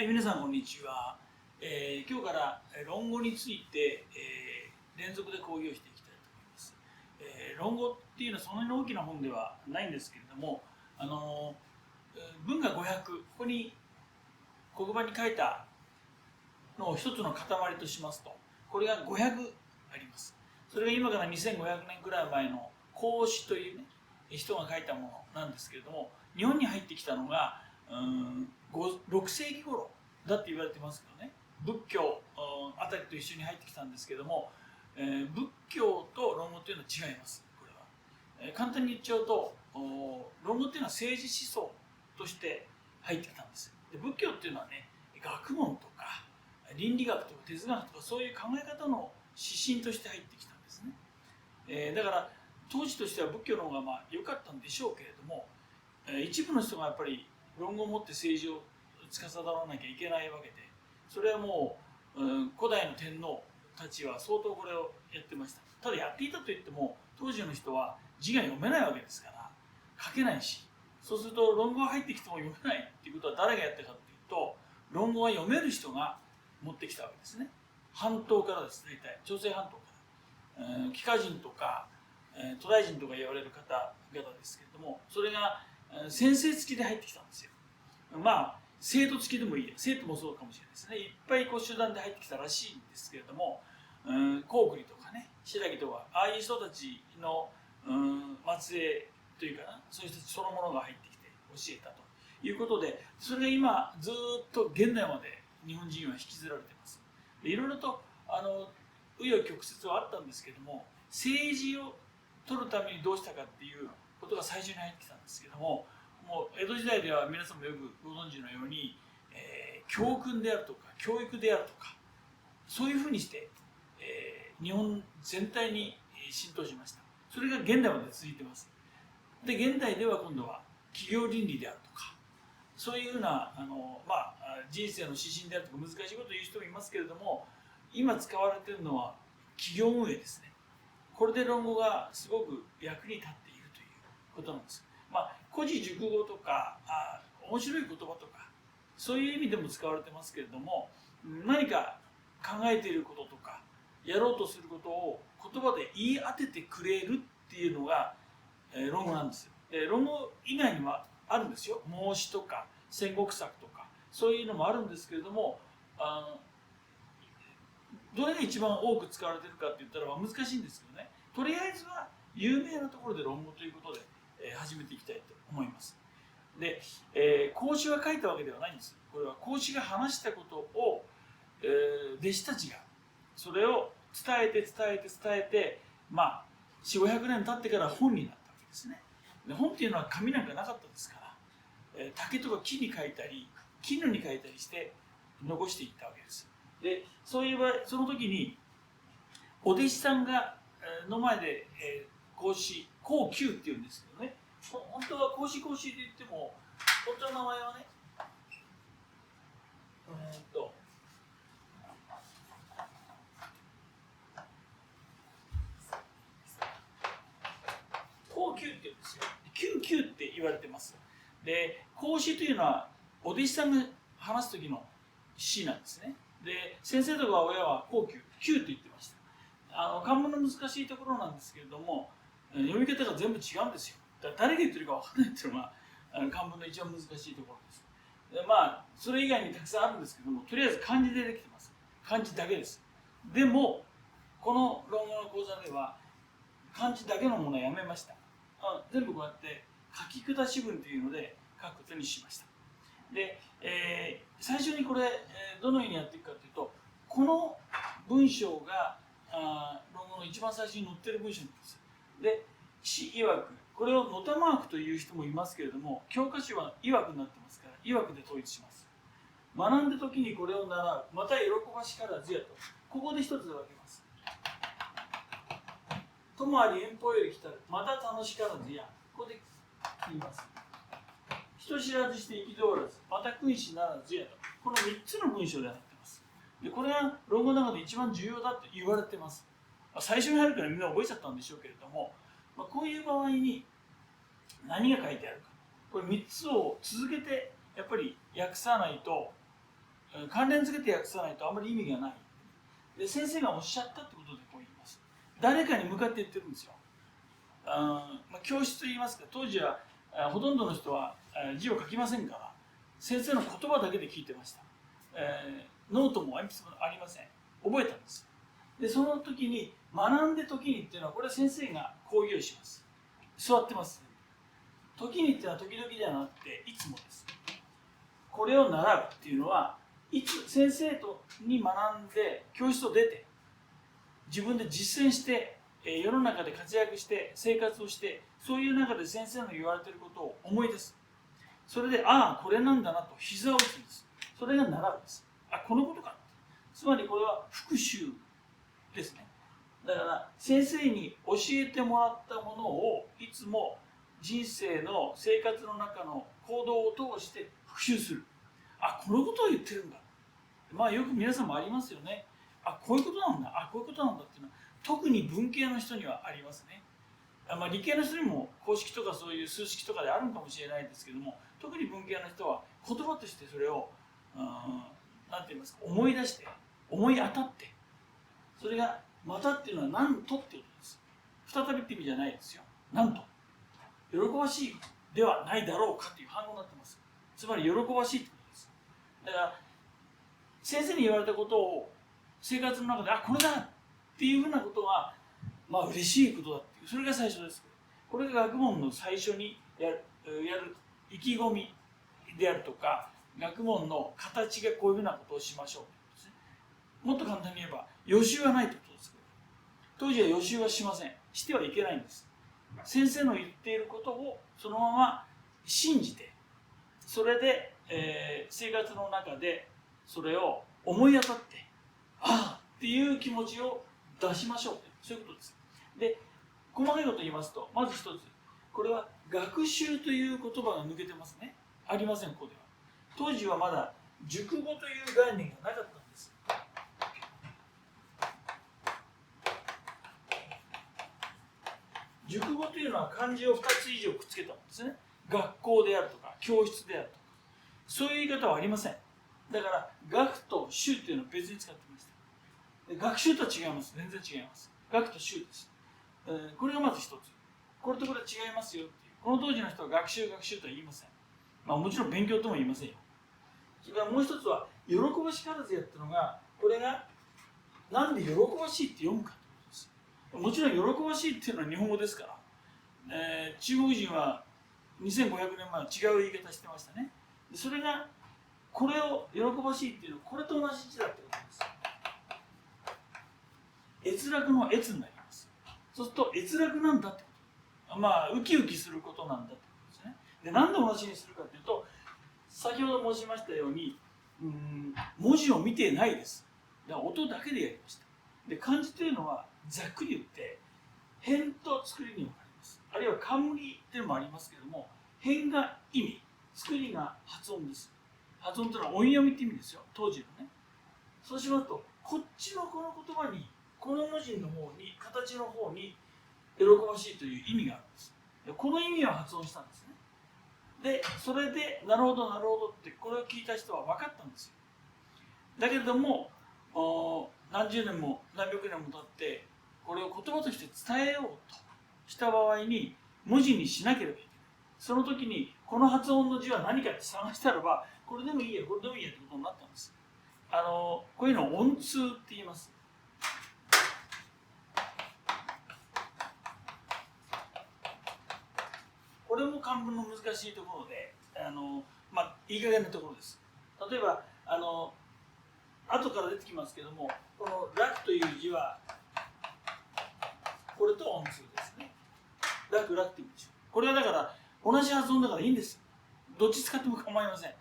はい、皆さんこんにちは。今日から論語について、連続で講義をしていきたいと思います。論語っていうのはそんなに大きな本ではないんですけれども、文が500、ここに黒板に書いたのを一つの塊としますと、これが500あります。それが今から2500年くらい前の孔子というね、人が書いたものなんですけれども、日本に入ってきたのが6世紀頃だって言われてますけどね、仏教あたりと一緒に入ってきたんですけども、仏教と論語というのは違います。これは、簡単に言っちゃうと、論語っていうのは政治思想として入ってきたんです。で、仏教っていうのはね、学問とか倫理学とか哲学とかそういう考え方の指針として入ってきたんですね。だから当時としては仏教の方が良かったんでしょうけれども、一部の人がやっぱり論語を持って政治を司らなきゃいけないわけで、それはもう、古代の天皇たちは相当これをやってました。ただやっていたといっても当時の人は字が読めないわけですから書けないし、そうすると論語が入ってきても読めないっていうことは誰がやったかっていうと、論語は読める人が持ってきたわけですね。半島からです。大体朝鮮半島から、帰化人とか渡来人とか言われる方々ですけれども、それが先生付きで入ってきたんですよ。生徒付きでもいい、生徒もそうかもしれないですね。いっぱい集団で入ってきたらしいんですけれども、高句麗とかね、新羅とか、ああいう人たちの末裔というかな、そういう人たちそのものが入ってきて教えたということで、それが今ずっと現代まで日本人は引きずられています。で、いろいろと紆余曲折はあったんですけども、政治を取るためにどうしたかっていうことが最初に入ってきたんですけども、もう江戸時代では皆さんもよくご存知のように、教訓であるとか教育であるとか、そういうふうにして、日本全体に浸透しました。それが現代まで続いてます。で、現代では今度は企業倫理であるとか、そういうような人生の指針であるとか難しいことを言う人もいますけれども、今使われているのは企業運営ですね。これで論語がすごく役に立っているということなんです。古事熟語とか面白い言葉とかそういう意味でも使われてますけれども、何か考えていることとかやろうとすることを言葉で言い当ててくれるっていうのが、論語なんですよ。論語以外にもあるんですよ。孟子とか戦国策とかそういうのもあるんですけれども、どれが一番多く使われているかって言ったら難しいんですけどね、とりあえずは有名なところで論語ということで始めていきたいと思います。で、孔子が書いたわけではないんです。これは孔子が話したことを、弟子たちがそれを伝えて400-500年経ってから本になったわけですね。で、本っていうのは紙なんかなかったですから、竹とか木に書いたり絹に書いたりして残していったわけです。で、そういえばその時にお弟子さんがの前で、孔子っていうんですけどね、本当は孔子って言っても本当の名前はね、孔って言うんですよ。って言われてます。で、孔子というのはお弟子さんが話す時の詩なんですね。で、先生とか親は孔って言ってました。漢文の難しいところなんですけれども、読み方が全部違うんですよ。だから誰が言ってるか分からないっていうのが漢文の一番難しいところです。で、それ以外にたくさんあるんですけども、とりあえず漢字でできてます。漢字だけです。でもこの論語の講座では漢字だけのものはやめました。全部こうやって書き下し文というので書くことにしました。で、最初にこれ、どのようにやっていくかというと、この文章が論語の一番最初に載っている文章なんです。で、詩曰く、これをのたマークという人もいますけれども、教科書は曰くになってますから、曰くで統一します。学んだ時にこれを習う、また喜ばしからずやと、ここで一つで分けます。ともあり遠方より来たる、また楽しからずや、ここで言います。人知らずして憤らず、また君子ならずやと、この3つの文章で入ってます。で、これが論語の中で一番重要だと言われてます。最初に入るからみんな覚えちゃったんでしょうけれども、こういう場合に何が書いてあるか、これ3つを続けてやっぱり訳さないと関連付けて訳さないとあんまり意味がない。で先生がおっしゃったってことでこう言います。誰かに向かって言ってるんですよ。教室といいますか、当時はほとんどの人は字を書きませんから、先生の言葉だけで聞いてました。ノートも鉛筆もありません。覚えたんです。でその時に学んで時にっていうのは、これは先生が講義をします。座ってます。時にっていうのは時々ではなくていつもです。これを習うっていうのは、いつ先生に学んで教室を出て自分で実践して世の中で活躍して生活をして、そういう中で先生の言われていることを思い出す。それでああこれなんだなと膝を打つんです。それが習うんです。このことか。つまりこれは復習ですね。だから先生に教えてもらったものをいつも人生の生活の中の行動を通して復習する。このことを言ってるんだ。よく皆さんもありますよね。こういうことなんだ、こういうことなんだっていうのは、特に文系の人にはありますね。理系の人にも公式とかそういう数式とかであるのかもしれないですけども、特に文系の人は言葉としてそれを何て言いますか、思い出して思い当たって、それがまたっていうのはなんとっていうことです。再びって意味じゃないですよ。なんと喜ばしいではないだろうかという反応になってます。つまり喜ばしいってことです。だから先生に言われたことを生活の中でこれだっていうふうなことが嬉しいことだっていう、それが最初です。これが学問の最初にやる意気込みであるとか、学問の形がこういうふうなことをしましょうということですね。もっと簡単に言えば予習はないということです。当時は予習はしません。してはいけないんです。先生の言っていることをそのまま信じて、それで、生活の中でそれを思い当たって、っていう気持ちを出しましょう。そういうことです。で、細かいことを言いますと、まず一つ、これは学習という言葉が抜けてますね。ありません、ここでは。当時はまだ熟語という概念がなかったんです。熟語というのは漢字を2つ以上くっつけたものですね。学校であるとか教室であるとか、そういう言い方はありません。だから学と習というのを別に使っていました。学習とは違います。全然違います。学と習です。これがまず一つ。これとこれ違いますよっていう。この当時の人は学習とは言いません。もちろん勉強とも言いませんよ。それからもう一つは喜ばしからずやっていうのが、これがなんで喜ばしいって読むかということです。もちろん喜ばしいっていうのは日本語ですから、中国人は2500年前は違う言い方してましたね。それがこれを喜ばしいっていうのはこれと同じ字だってことです。閲楽の閲になります。そうすると閲楽なんだってこと、ウキウキすることなんだってことですね。で、なんで同じにするかというと、先ほど申しましたように文字を見てないです。だから音だけでやりました。で、漢字というのはざっくり言って辺と作りに分かれます。あるいは冠っていうのもありますけども、辺が意味、作りが発音です。発音というのは音読みって意味ですよ、当時のね。そうしますと、こっちのこの言葉に、この文字の方に、形の方に喜ばしいという意味があるんです。この意味を発音したんですね。で、それでなるほどなるほどってこれを聞いた人は分かったんですよ。だけれども何十年も何百年も経ってこれを言葉として伝えようとした場合に文字にしなければいけない。その時にこの発音の字は何かって探したらば、これでもいいやこれでもいいやってことになったんです。こういうのを音通って言います。これも漢文の難しいところでいい加減なところです。例えば後から出てきますけども、この楽という字はこれと音通ですね。楽楽って言うんでしょう。これはだから同じ発音だからいいんです。どっち使っても構いません。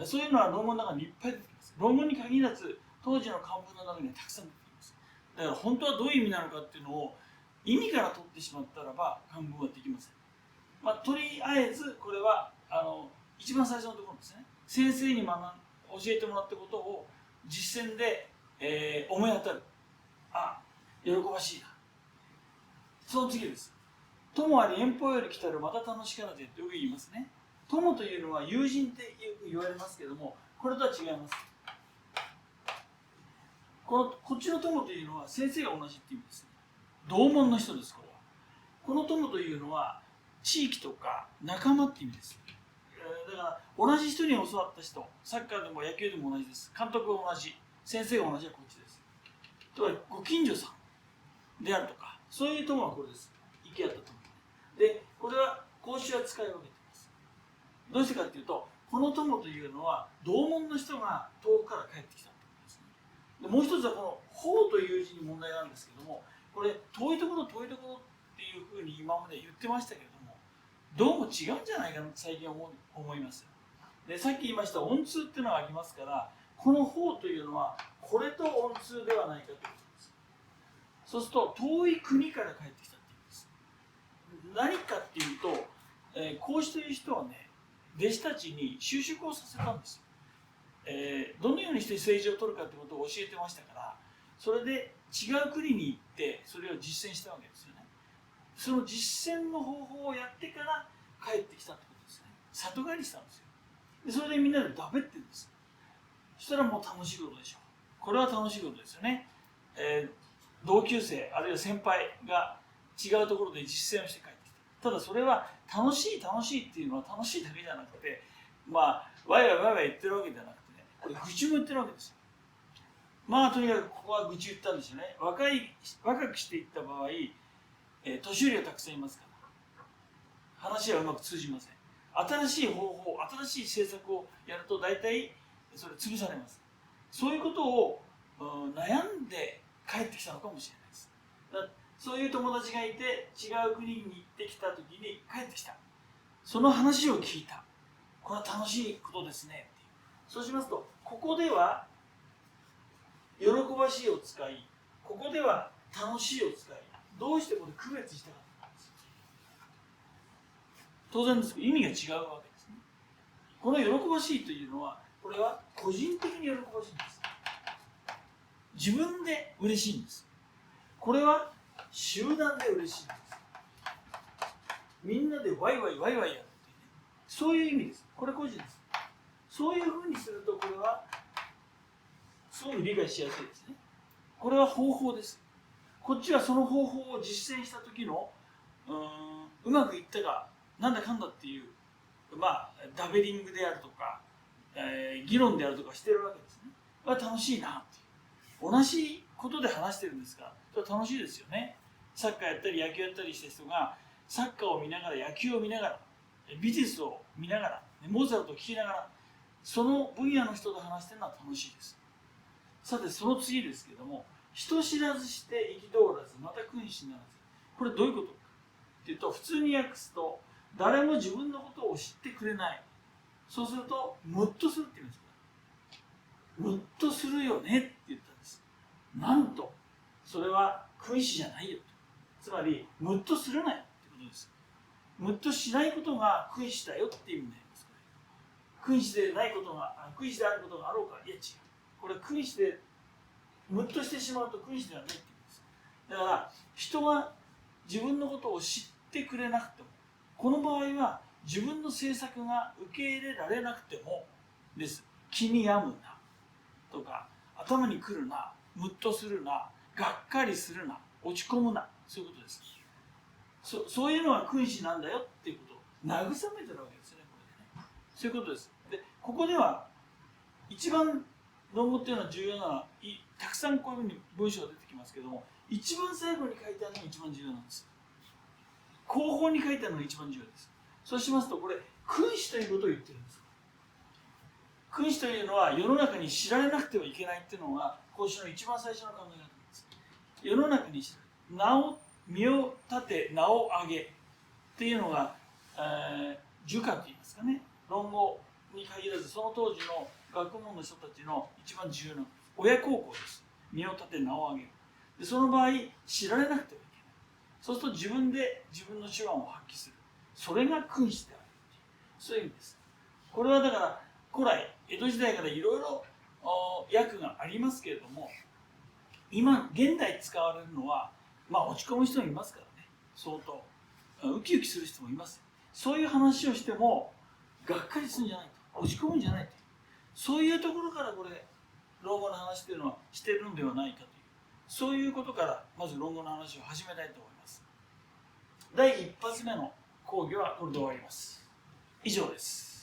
そういうのは論文の中にいっぱい出てきます。論文に限らず当時の漢文の中にはたくさん出てきます。だから本当はどういう意味なのかっていうのを意味から取ってしまったらば漢文はできません。とりあえずこれは一番最初のところですね。先生に教えてもらったことを実践で、思い当たる。喜ばしいな。その次です。友あり遠方より来たるまた楽しからずってよく言いますね。友というのは友人ってよく言われますけども、これとは違います。こっちの友というのは先生が同じっていう意味ですね。同門の人です。この友というのは地域とか仲間っていう意味です。だから同じ人に教わった人、サッカーでも野球でも同じです。監督が同じ、先生が同じはこっちです。とはご近所さんであるとか、そういう友はこれです。行き合った友で、これは孔子は使い分けています。どうしてかっていうと、この友というのは同門の人が遠くから帰ってきたということですね。でもう一つはこの法という字に問題なんですけども、これ遠いところっていうふうに今まで言ってましたけれども、どうも違うんじゃないかなと最近思います。で、さっき言いました音通っていうのがありますから、この法というのはこれと音通ではないかということです。そうすると遠い国から帰ってきたっていうんです。何かっていうと、孔子という人はね、弟子たちに就職をさせたんですよ。どのようにして政治を取るかということを教えてましたから、それで違う国に行ってそれを実践したわけですよね。その実践の方法をやってから帰ってきたってことですね。里帰りしたんですよ。でそれでみんなでだべってるんです。そしたらもう楽しいことでしょう。これは楽しいことですよね。同級生あるいは先輩が違うところで実践をして帰ってきた。ただそれは楽しいっていうのは楽しいだけじゃなくて、まあワイワイ言ってるわけじゃなくてね、これ愚痴も言ってるわけですよ。まあとにかくここは愚痴言ったんですよね。若くしていった場合、年寄りがたくさんいますから話はうまく通じません。新しい方法、新しい政策をやると大体それ潰されます。そういうことを悩んで帰ってきたのかもしれないです。そういう友達がいて違う国に行ってきた時に帰ってきた、その話を聞いた、これは楽しいことですねっていう。そうしますとここでは喜ばしいを使い、ここでは楽しいを使い、どうしてこれ区別したかったんです。当然ですけど意味が違うわけですね。この喜ばしいというのは、これは個人的に喜ばしいんです。自分で嬉しいんです。これは集団で嬉しいんです。みんなでワイワイやるっていうね、そういう意味です。これ個人です。そういうふうにすると、これはすごく理解しやすいですね。これは方法です。こっちはその方法を実践した時のうまくいったかなんだかんだっていう、ダベリングであるとか、議論であるとかしてるわけですね。楽しいなっていう。同じことで話してるんですから、それは楽しいですよね。サッカーやったり野球やったりした人がサッカーを見ながら、野球を見ながら、美術を見ながら、モーツァルトを聴きながら、その分野の人と話してるのは楽しいです。さてその次ですけれども、人知らずして憤らず、また君子ならず。これどういうことかっていうと、普通に訳すと、誰も自分のことを知ってくれない。そうするとムッとするって言うんです。ムッとするよねって言ったんです。なんとそれは君子じゃないよと。つまりムッとするなよってことです。ムッとしないことが君子だよっていう意味になります。君子でないことが、君子であることがあろうか、いや違う。これ君子でムッとしてしまうと君子ではないっていうんです。だから人は自分のことを知ってくれなくても、この場合は自分の政策が受け入れられなくてもです。気に病むなとか、頭にくるな、ムッとするな、がっかりするな、落ち込むな、そういうことです。そういうのが君子なんだよっていうことを慰めてるわけですね、これでね。そういうことです。で、ここでは一番論語っていうのは重要なのは、たくさんこういうふうに文章が出てきますけども、一番最後に書いてあるのが一番重要なんです。後方に書いてあるのが一番重要です。そうしますと、これ君子ということを言ってるんです。君子というのは世の中に知られなくてはいけないっていうのが孔子の一番最初の考え方です。世の中に身を立て名を上げっていうのが、儒家といいますかね、論語に限らずその当時の学問の人たちの一番重要な親孝行です。身を立て名を上げる。でその場合知られなくてはいけない。そうすると自分で自分の手腕を発揮する。それが君子である。そういう意味です。これはだから古来江戸時代からいろいろ訳がありますけれども、今現代使われるのは、落ち込む人もいますからね、相当ウキウキする人もいます。そういう話をしてもがっかりするんじゃないと、落ち込むんじゃないと、そういうところからこれ論語の話というのはしてるんではないかという、そういうことからまず論語の話を始めたいと思います。第1発目の講義はこれで終わります。以上です。